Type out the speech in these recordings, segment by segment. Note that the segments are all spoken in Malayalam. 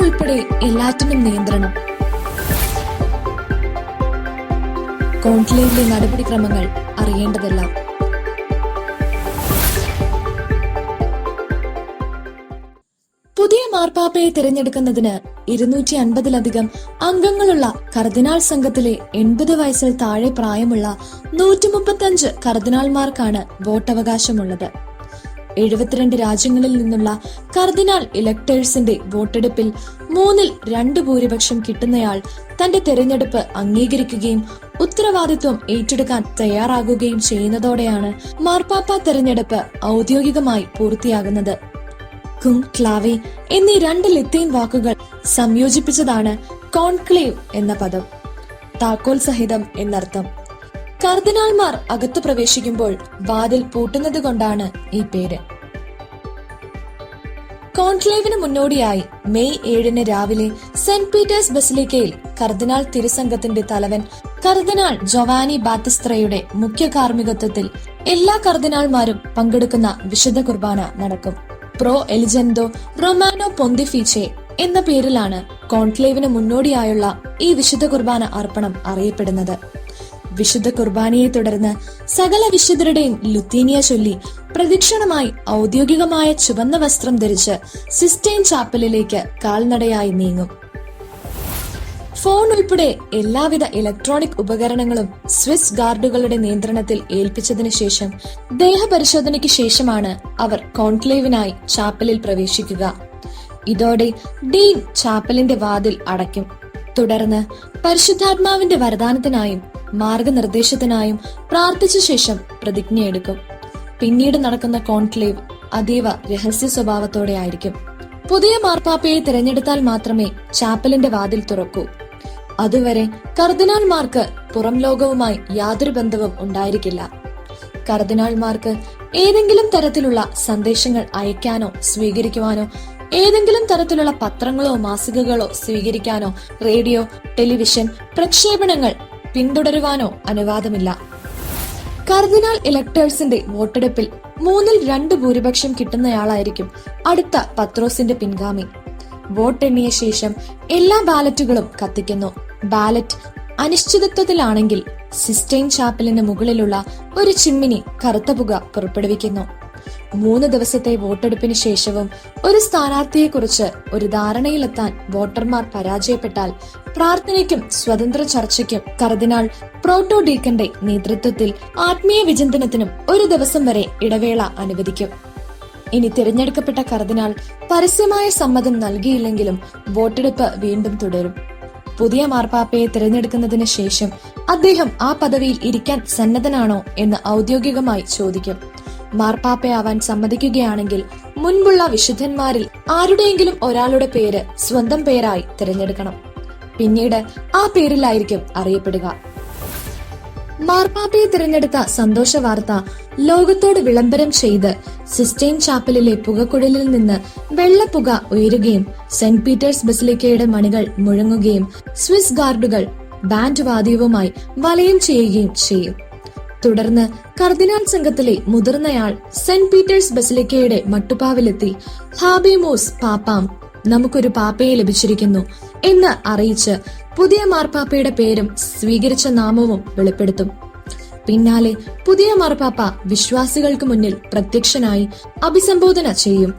ഉൾപ്പെടെ എല്ലാറ്റിനും നിയന്ത്രണം. കോൺക്ലേവിലെ നടപടിക്രമങ്ങൾ അറിയേണ്ടതെല്ലാം. പുതിയ മാർപ്പാപ്പയെ തിരഞ്ഞെടുക്കുന്നതിന് 250-ലധികം അംഗങ്ങളുള്ള കർദിനാൾ സംഘത്തിലെ 80 വയസ്സിൽ താഴെ പ്രായമുള്ള 135 കർദിനാൾമാർക്കാണ് വോട്ടവകാശമുള്ളത്. 72 രാജ്യങ്ങളിൽ നിന്നുള്ള കർദിനാൾ ഇലക്ടേഴ്സിന്റെ വോട്ടെടുപ്പിൽ 2/3 ഭൂരിപക്ഷം കിട്ടുന്നയാൾ തന്റെ തെരഞ്ഞെടുപ്പ് അംഗീകരിക്കുകയും ഉത്തരവാദിത്വം ഏറ്റെടുക്കാൻ തയ്യാറാകുകയും ചെയ്യുന്നതോടെയാണ് മാർപ്പാപ്പ തെരഞ്ഞെടുപ്പ് ഔദ്യോഗികമായി പൂർത്തിയാകുന്നത്. കുംക്ലാവെ എന്നീ 2 ലത്തീൻ വാക്കുകൾ സംയോജിപ്പിച്ചതാണ് കോൺക്ലേവ് എന്ന പദം. താക്കോൽ സഹിതം എന്നർത്ഥം. കർദിനാൾമാർ അകത്തു പ്രവേശിക്കുമ്പോൾ വാതിൽ പൂട്ടുന്നത് കൊണ്ടാണ് ഈ പേര്. കോൺക്ലേവിന് മുന്നോടിയായി മെയ് 7 രാവിലെ സെന്റ് പീറ്റേഴ്സ് ബസിലിക്കയിൽ കർദിനാൾ തിരുസംഘത്തിന്റെ തലവൻ കർദിനാൾ ജോവാനി ബാറ്റിസ്ത്രയുടെ മുഖ്യ കാർമ്മികത്വത്തിൽ എല്ലാ കർദിനാൾമാരും പങ്കെടുക്കുന്ന വിശുദ്ധ കുർബാന നടക്കും. പ്രോ എലിജൻഡോ റൊമാനോ പൊന്തിഫീച്ചെ എന്ന പേരിലാണ് കോൺക്ലേവിന് മുന്നോടിയായുള്ള ഈ വിശുദ്ധ കുർബാന അർപ്പണം അറിയപ്പെടുന്നത്. വിശുദ്ധ കുർബാനയെ തുടർന്ന് സകല വിശുദ്ധരുടെയും ലുത്തീനിയ ചൊല്ലി പ്രദക്ഷിണമായി ഔദ്യോഗികമായ ചുവന്ന വസ്ത്രം ധരിച്ച് സിസ്റ്റൈൻ ചാപ്പലിലേക്ക് കാൽനടയായി നീങ്ങും. ഫോൺ ഉൾപ്പെടെ എല്ലാവിധ ഇലക്ട്രോണിക് ഉപകരണങ്ങളും സ്വിസ് ഗാർഡുകളുടെ നിയന്ത്രണത്തിൽ ഏൽപ്പിച്ചതിനു ശേഷം ദേഹപരിശോധനയ്ക്ക് ശേഷമാണ് അവർ കോൺക്ലേവിനായി ചാപ്പലിൽ പ്രവേശിക്കുക. ഇതോടെ ഡീൻ ചാപ്പലിന്റെ വാതിൽ അടയ്ക്കും. തുടർന്ന് പരിശുദ്ധാത്മാവിന്റെ വരദാനത്തിനായും മാർഗനിർദ്ദേശത്തിനായും പ്രാർത്ഥിച്ച ശേഷം പ്രതിജ്ഞയെടുക്കും. പിന്നീട് നടക്കുന്ന കോൺക്ലേവ് അതീവ രഹസ്യ സ്വഭാവത്തോടെ ആയിരിക്കും. പുതിയ മാർപ്പാപ്പയെ തിരഞ്ഞെടുത്താൽ മാത്രമേ ചാപ്പലിന്റെ വാതിൽ തുറക്കൂ. അതുവരെ കർദിനാൾമാർക്ക് പുറം ലോകവുമായി യാതൊരു ബന്ധവും ഉണ്ടായിരിക്കില്ല. കർദിനാൾമാർക്ക് ഏതെങ്കിലും തരത്തിലുള്ള സന്ദേശങ്ങൾ അയക്കാനോ സ്വീകരിക്കുവാനോ, ഏതെങ്കിലും തരത്തിലുള്ള പത്രങ്ങളോ മാസികകളോ സ്വീകരിക്കാനോ, റേഡിയോ, ടെലിവിഷൻ പ്രക്ഷേപണങ്ങൾ പിന്തുടരുവാനോ അനുവാദമില്ല. കർദിനാൾ ഇലക്ടേഴ്സിന്റെ വോട്ടെടുപ്പിൽ 2/3 ഭൂരിപക്ഷം കിട്ടുന്നയാളായിരിക്കും അടുത്ത പത്രോസിന്റെ പിൻഗാമി. വോട്ടെണ്ണിയ ശേഷം എല്ലാ ബാലറ്റുകളും കത്തിക്കുന്നു. ബാലറ്റ് അനിശ്ചിതത്വത്തിലാണെങ്കിൽ സിസ്റ്റൈൻ ചാപ്പലിന് മുകളിലുള്ള ഒരു ചിമ്മിനി കറുത്ത പുക പുറപ്പെടുവിക്കുന്നു. 3 ദിവസത്തെ വോട്ടെടുപ്പിന് ശേഷവും ഒരു സ്ഥാനാർത്ഥിയെക്കുറിച്ച് ഒരു ധാരണയിലെത്താൻ വോട്ടർമാർ പരാജയപ്പെട്ടാൽ പ്രാർത്ഥനയ്ക്കും സ്വതന്ത്ര ചർച്ചയ്ക്കും കർദിനാൾ പ്രോട്ടോ ഡീക്കന്റെ നേതൃത്വത്തിൽ ആത്മീയ വിചിന്തനത്തിനും 1 ദിവസം വരെ ഇടവേള അനുവദിക്കും. ഇനി തിരഞ്ഞെടുക്കപ്പെട്ട കർദിനാൾ പരസ്യമായ സമ്മതം നൽകിയില്ലെങ്കിലും വോട്ടെടുപ്പ് വീണ്ടും തുടരും. പുതിയ മാർപ്പാപ്പയെ തിരഞ്ഞെടുക്കുന്നതിന് ശേഷം അദ്ദേഹം ആ പദവിയിൽ ഇരിക്കാൻ സന്നദ്ധനാണോ എന്ന് ഔദ്യോഗികമായി ചോദിക്കും. മാർപ്പാപ്പയാവാൻ സമ്മതിക്കുകയാണെങ്കിൽ മുൻപുള്ള വിശുദ്ധന്മാരിൽ ആരുടെയെങ്കിലും ഒരാളുടെ പേര് സ്വന്തം പേരായി തിരഞ്ഞെടുക്കണം. പിന്നീട് ആ പേരിലായിരിക്കും അറിയപ്പെടുക. മാർപ്പാപ്പയെ തിരഞ്ഞെടുത്ത സന്തോഷ വാർത്ത ലോകത്തോട് വിളംബരം ചെയ്ത് സിസ്റ്റൈൻ ചാപ്പലിലെ പുകക്കുഴലിൽ നിന്ന് വെള്ളപ്പുക ഉയരുകയും സെന്റ് പീറ്റേഴ്സ് ബസിലിക്കയുടെ മണികൾ മുഴങ്ങുകയും സ്വിസ് ഗാർഡുകൾ ബാൻഡ് വാദ്യവുമായി വലയം ചെയ്യുകയും ചെയ്യും. തുടർന്ന് കർദിനാൾ സംഘത്തിലെ മുതിർന്നയാൾ സെന്റ് പീറ്റേഴ്സ് ബസിലിക്കയുടെ മട്ടുപ്പാവിലെത്തി ഹാബിമോസ് പാപ്പാം, നമുക്കൊരു പാപ്പയെ ലഭിച്ചിരിക്കുന്നു എന്ന് അറിയിച്ച് പുതിയ മാർപ്പാപ്പയുടെ പേരും സ്വീകരിച്ച നാമവും വെളിപ്പെടുത്തും. പിന്നാലെ പുതിയ മാർപ്പാപ്പ വിശ്വാസികൾക്ക് മുന്നിൽ പ്രത്യക്ഷനായി അഭിസംബോധന ചെയ്യും.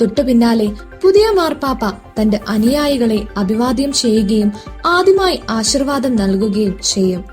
തൊട്ടു പിന്നാലെ പുതിയ മാർപ്പാപ്പ തന്റെ അനുയായികളെ അഭിവാദ്യം ചെയ്യുകയും ആദ്യമായി ആശീർവാദം നൽകുകയും ചെയ്യും.